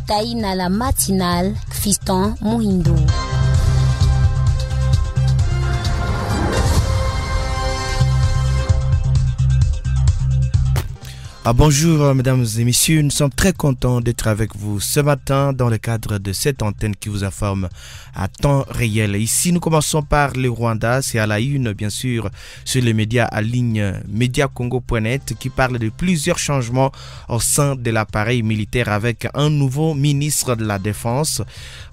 tai na la matinale Fiston Muhindo. Bonjour mesdames et messieurs, nous sommes très contents d'être avec vous ce matin dans le cadre de cette antenne qui vous informe à temps réel. Ici nous commençons par le Rwanda, c'est à la une bien sûr sur les médias en ligne mediacongo.net qui parle de plusieurs changements au sein de l'appareil militaire avec un nouveau ministre de la Défense.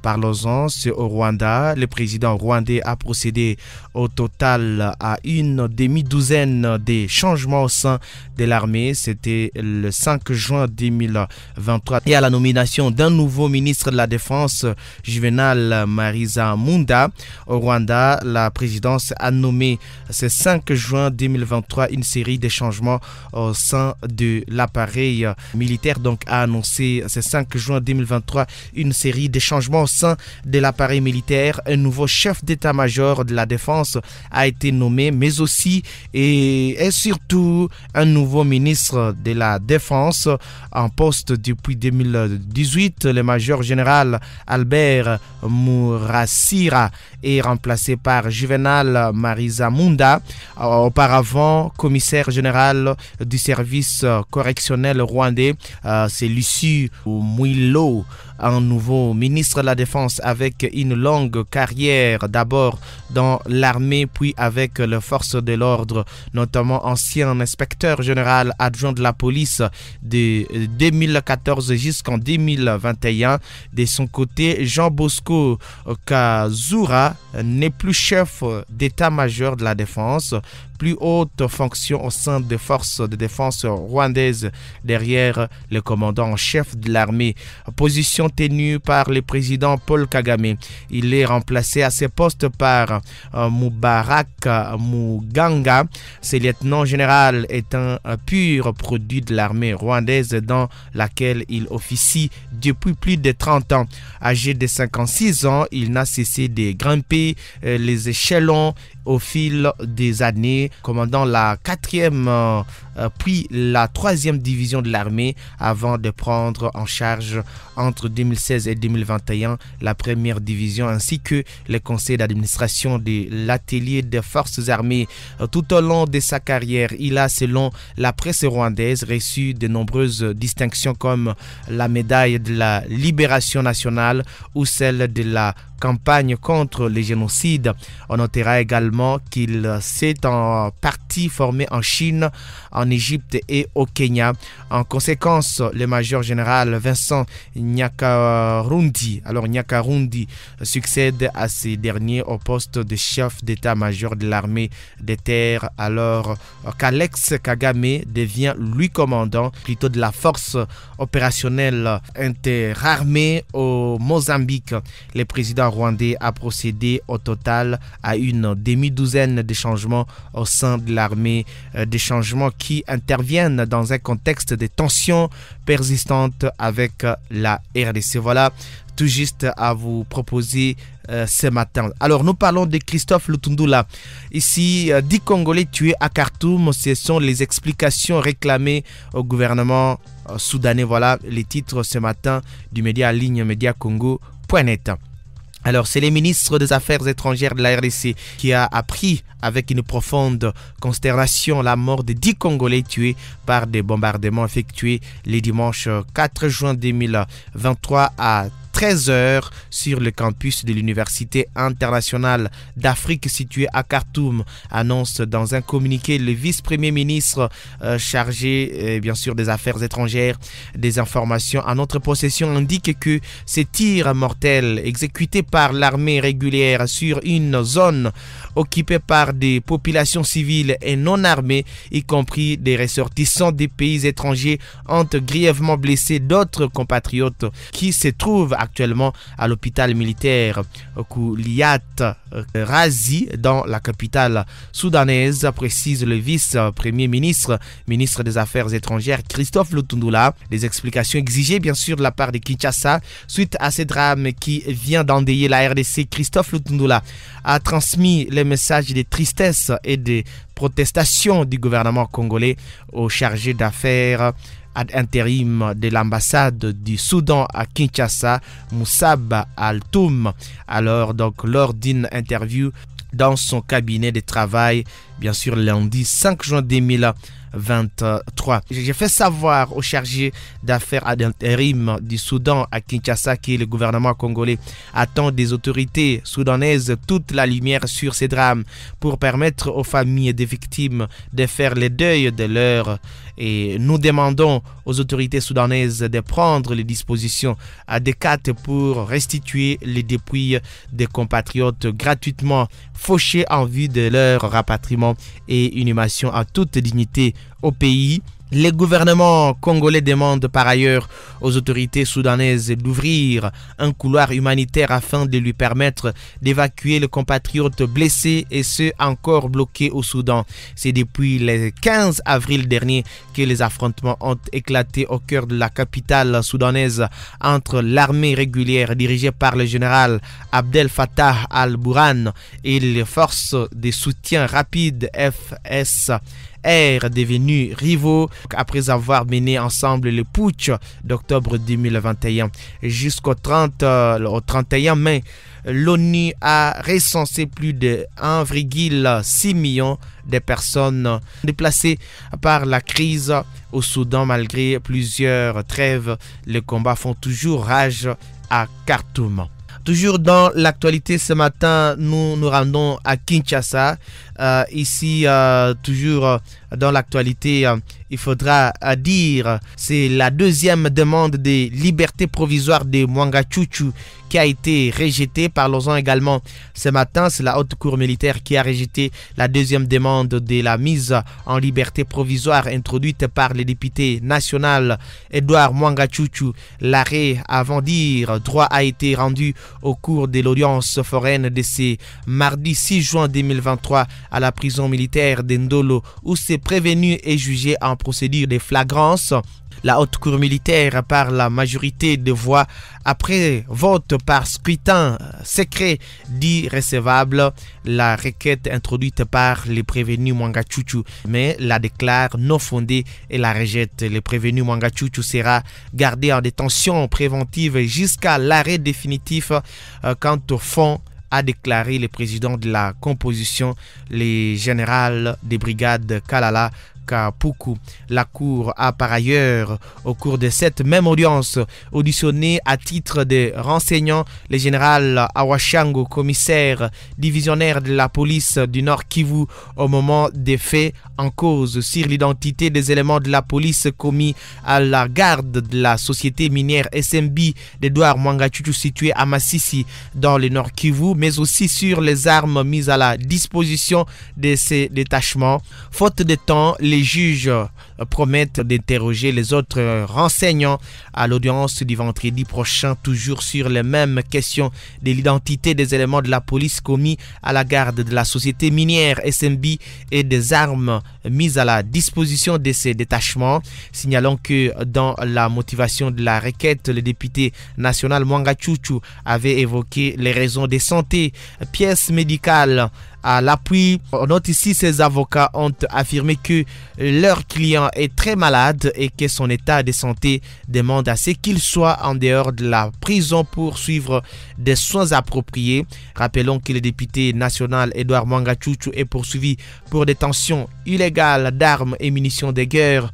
Parlons-en, c'est au Rwanda. Le président rwandais a procédé au total à une demi-douzaine de changements au sein de l'armée. C'était le 5 juin 2023. Et à la nomination d'un nouveau ministre de la Défense, Juvenal Marizamunda. Au Rwanda, la présidence a nommé ce 5 juin 2023 une série de changements au sein de l'appareil militaire. Donc a annoncé ce 5 juin 2023 une série de changements au sein de l'appareil militaire. Un nouveau chef d'état-major de la défense a été nommé, mais aussi et surtout un nouveau ministre de la défense en poste depuis 2018. Le major général Albert Murasira est remplacé par Juvenal Marizamunda, auparavant commissaire général du service correctionnel rwandais. C'est Lucie Mwilo, un nouveau ministre de la Défense avec une longue carrière d'abord dans l'armée puis avec les forces de l'ordre, notamment ancien inspecteur général adjoint de la police de 2014 jusqu'en 2021. De son côté, Jean Bosco Kazura n'est plus chef d'état-major de la Défense, plus haute fonction au sein des forces de défense rwandaises derrière le commandant en chef de l'armée. Position tenue par le président Paul Kagame. Il est remplacé à ce poste par Mubarak Muganga. Ce lieutenant général est un pur produit de l'armée rwandaise dans laquelle il officie depuis plus de 30 ans. Âgé de 56 ans, il n'a cessé de grimper les échelons au fil des années, commandant la 4e puis la 3e division de l'armée avant de prendre en charge entre 2016 et 2021 la 1re division ainsi que le conseil d'administration de l'atelier des forces armées. Tout au long de sa carrière, il a, selon la presse rwandaise, reçu de nombreuses distinctions comme la médaille de la libération nationale ou celle de la campagne contre les génocides. On notera également qu'il s'est en partie formé en Chine, en Égypte et au Kenya. En conséquence, le major général Vincent Nyakarundi succède à ces derniers au poste de chef d'état-major de l'armée de terre, alors qu'Alex Kagame devient lui commandant plutôt de la force opérationnelle interarmée au Mozambique. Le président rwandais a procédé au total à une demi-douzaine de changements au sein de l'armée, des changements qui interviennent dans un contexte de tensions persistantes avec la RDC. Voilà tout juste à vous proposer ce matin. Alors nous parlons de Christophe Lutundula. Ici, 10 Congolais tués à Khartoum, ce sont les explications réclamées au gouvernement soudanais. Voilà les titres ce matin du média en ligne mediacongo.net. Alors, c'est le ministre des Affaires étrangères de la RDC qui a appris avec une profonde consternation la mort de 10 Congolais tués par des bombardements effectués le dimanche 4 juin 2023 à 13h sur le campus de l'Université internationale d'Afrique située à Khartoum, annonce dans un communiqué le vice-premier ministre chargé bien sûr des affaires étrangères. Des informations en notre possession indiquent que ces tirs mortels exécutés par l'armée régulière sur une zone occupée par des populations civiles et non armées, y compris des ressortissants des pays étrangers, ont grièvement blessé d'autres compatriotes qui se trouvent actuellement à l'hôpital militaire Kouliyat Razi dans la capitale soudanaise, précise le vice-premier ministre, ministre des Affaires étrangères Christophe Lutundula. Les explications exigées bien sûr de la part de Kinshasa suite à ce drame qui vient d'endeuiller la RDC. Christophe Lutundula a transmis les messages de tristesse et de protestation du gouvernement congolais aux chargés d'affaires ad intérim de l'ambassade du Soudan à Kinshasa, Moussab Al-Toum. Alors, donc, lors d'une interview dans son cabinet de travail, bien sûr, lundi 5 juin 2023. J'ai fait savoir au chargé d'affaires ad intérim du Soudan à Kinshasa que le gouvernement congolais attend des autorités soudanaises toute la lumière sur ces drames pour permettre aux familles des victimes de faire le deuil de leur. Et nous demandons aux autorités soudanaises de prendre les dispositions adéquates pour restituer les dépouilles des compatriotes gratuitement fauchés en vue de leur rapatriement et inhumation à toute dignité au pays. Le gouvernement congolais demande par ailleurs aux autorités soudanaises d'ouvrir un couloir humanitaire afin de lui permettre d'évacuer les compatriotes blessés et ceux encore bloqués au Soudan. C'est depuis le 15 avril dernier que les affrontements ont éclaté au cœur de la capitale soudanaise entre l'armée régulière dirigée par le général Abdel Fattah al-Burhan et les forces de soutien rapide FSR devenus rivaux après avoir mené ensemble le putsch d'octobre 2021. Jusqu'au 31 mai, l'ONU a recensé plus de 1,6 million de personnes déplacées par la crise au Soudan. Malgré plusieurs trêves, les combats font toujours rage à Khartoum. Toujours dans l'actualité ce matin, nous nous rendons à Kinshasa. Ici, toujours dans l'actualité, il faudra dire, c'est la deuxième demande de liberté provisoire de Mwanga Chouchou qui a été rejetée. Parlons-en également ce matin, c'est la haute cour militaire qui a rejeté la deuxième demande de la mise en liberté provisoire introduite par le député national Edouard Mwanga Chouchou. L'arrêt avant dire droit a été rendu au cours de l'audience foraine de ce mardi 6 juin 2023 à la prison militaire d'Ndolo où ce prévenu est jugé en procédure de flagrance. La haute cour militaire, par la majorité de voix après vote par scrutin secret, dit recevable la requête introduite par le prévenu Mwanga Chouchou, mais la déclare non fondée et la rejette. Le prévenu Mwanga Chouchou sera gardé en détention préventive jusqu'à l'arrêt définitif quant au fond, a déclaré le président de la composition, le général des brigades Kalala Kapuku. La Cour a par ailleurs, au cours de cette même audience, auditionné à titre de renseignant le général Awashango, commissaire divisionnaire de la police du Nord Kivu, au moment des faits en cause sur l'identité des éléments de la police commis à la garde de la société minière SMB d'Edouard Mwanga Chouchou située à Massissi dans le Nord Kivu, mais aussi sur les armes mises à la disposition de ces détachements. Faute de temps, les juges promettent d'interroger les autres renseignants à l'audience du vendredi prochain, toujours sur les mêmes questions de l'identité des éléments de la police commis à la garde de la société minière SMB et des armes mises à la disposition de ces détachements. Signalons que dans la motivation de la requête, le député national Mwanga Chouchou avait évoqué les raisons de santé, pièces médicales à l'appui. On note ici, ces avocats ont affirmé que leur client est très malade et que son état de santé demande à ce qu'il soit en dehors de la prison pour suivre des soins appropriés. Rappelons que le député national Edouard Mwanga Chouchou est poursuivi pour détention illégale d'armes et munitions de guerre,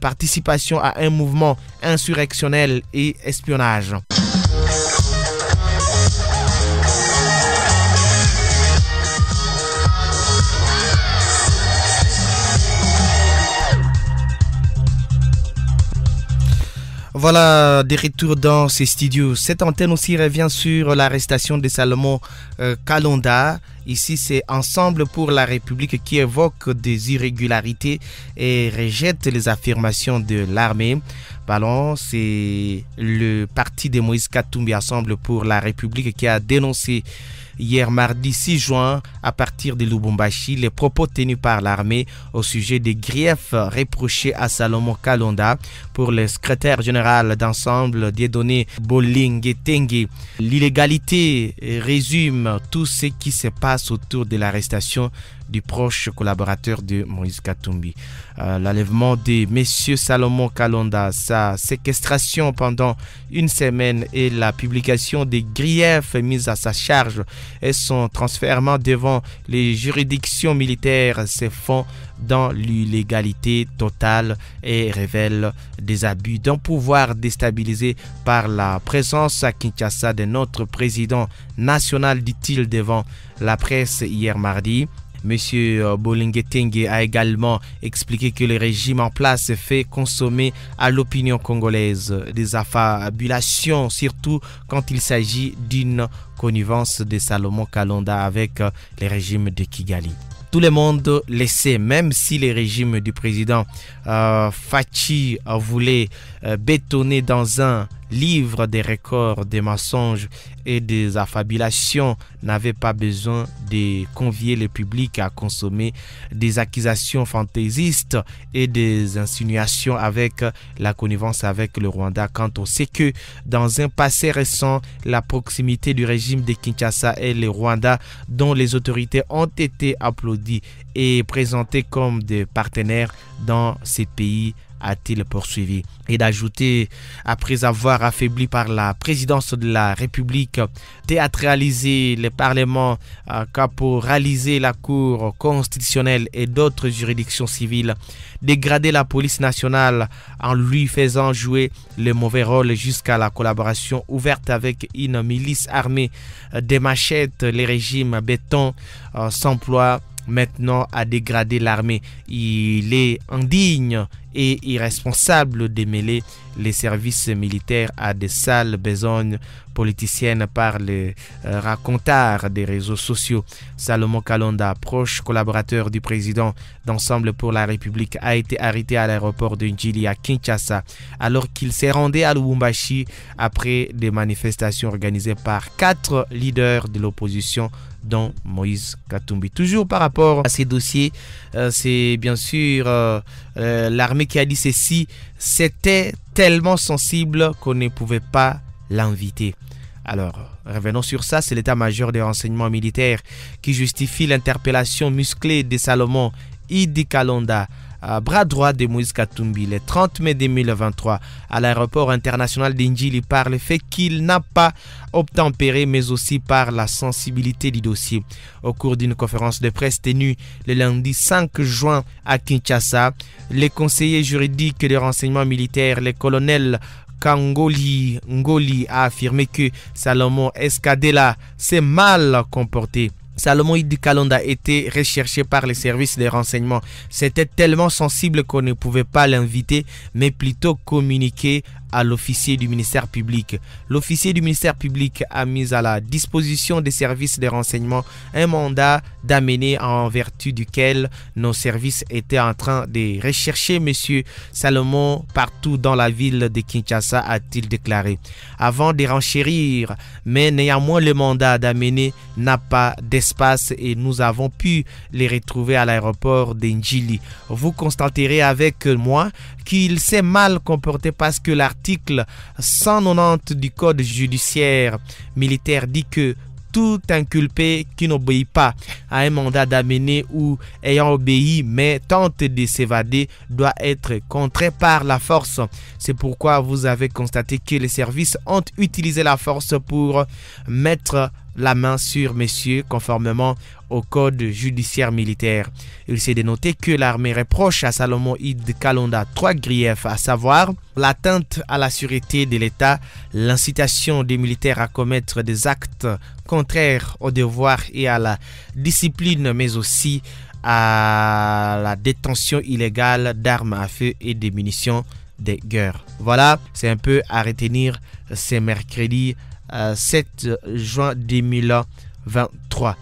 participation à un mouvement insurrectionnel et espionnage. Voilà, des retours dans ces studios. Cette antenne aussi revient sur l'arrestation de Salomon Kalonda. Ici, c'est Ensemble pour la République qui évoque des irrégularités et rejette les affirmations de l'armée. Ballon, c'est le parti de Moïse Katumbi, Ensemble pour la République, qui a dénoncé hier mardi 6 juin à partir de Lubumbashi les propos tenus par l'armée au sujet des griefs reprochés à Salomon Kalonda. Pour le secrétaire général d'Ensemble, Dieudonné Bolingue-Tengue, l'illégalité résume tout ce qui se passe autour de l'arrestation du proche collaborateur de Moïse Katumbi. L'enlèvement de M. Salomon Kalonda, sa séquestration pendant une semaine et la publication des griefs mis à sa charge et son transfert devant les juridictions militaires se font dans l'illégalité totale et révèle des abus d'un pouvoir déstabilisé par la présence à Kinshasa de notre président national, dit-il devant la presse hier mardi. Monsieur Bolinguetenge a également expliqué que le régime en place fait consommer à l'opinion congolaise des affabulations, surtout quand il s'agit d'une connivence de Salomon Kalonda avec le régime de Kigali. Tout le monde le sait, même si le régime du président Fachi voulait bétonner dans un livre des records des mensonges et des affabulations, n'avait pas besoin de convier le public à consommer des accusations fantaisistes et des insinuations avec la connivence avec le Rwanda, quand on sait que dans un passé récent, la proximité du régime de Kinshasa et le Rwanda, dont les autorités ont été applaudies et présentées comme des partenaires dans ces pays, a-t-il poursuivi, et d'ajouter, après avoir affaibli par la présidence de la République, théâtralisé le Parlement, caporalisé la Cour constitutionnelle et d'autres juridictions civiles, dégradé la police nationale en lui faisant jouer le mauvais rôle jusqu'à la collaboration ouverte avec une milice armée des machettes, les régimes béton s'emploient maintenant à dégrader l'armée. Il est indigne et irresponsable de mêler les services militaires à des sales besognes politiciennes par les racontars des réseaux sociaux. Salomon Kalonda, proche collaborateur du président d'Ensemble pour la République, a été arrêté à l'aéroport de Njili à Kinshasa alors qu'il s'est rendu à Lubumbashi après des manifestations organisées par 4 leaders de l'opposition dont Moïse Katumbi. Toujours par rapport à ces dossiers, c'est bien sûr l'armée qui a dit ceci: c'était tellement sensible qu'on ne pouvait pas l'inviter. Alors, revenons sur ça, c'est l'état-major des renseignements militaires qui justifie l'interpellation musclée de Salomon Idi Kalonda, bras droit de Moïse Katumbi, le 30 mai 2023 à l'aéroport international d'Njili, par le fait qu'il n'a pas obtempéré, mais aussi par la sensibilité du dossier. Au cours d'une conférence de presse tenue le lundi 5 juin à Kinshasa, les conseillers juridiques des renseignements militaires, le colonel Kangoli Ngoli, a affirmé que Salomon Escadela s'est mal comporté. Salomon Idi Kalonda était recherché par les services de renseignement. C'était tellement sensible qu'on ne pouvait pas l'inviter, mais plutôt communiquer à l'officier du ministère public. L'officier du ministère public a mis à la disposition des services de renseignement un mandat d'amener en vertu duquel nos services étaient en train de rechercher M. Salomon partout dans la ville de Kinshasa, a-t-il déclaré. Avant de renchérir, mais néanmoins le mandat d'amener n'a pas d'espace et nous avons pu les retrouver à l'aéroport d'Njili. Vous constaterez avec moi qu'il s'est mal comporté parce que l'article 190 du Code judiciaire militaire dit que tout inculpé qui n'obéit pas à un mandat d'amener ou ayant obéi mais tente de s'évader doit être contraint par la force. C'est pourquoi vous avez constaté que les services ont utilisé la force pour mettre la main sur messieurs conformément au code judiciaire militaire. Il s'est dénoté que l'armée reproche à Salomon Idi Kalonda 3 griefs, à savoir l'atteinte à la sûreté de l'État, l'incitation des militaires à commettre des actes contraires aux devoirs et à la discipline, mais aussi à la détention illégale d'armes à feu et de munitions de guerre. Voilà, c'est un peu à retenir ce mercredi 7 juin 2023.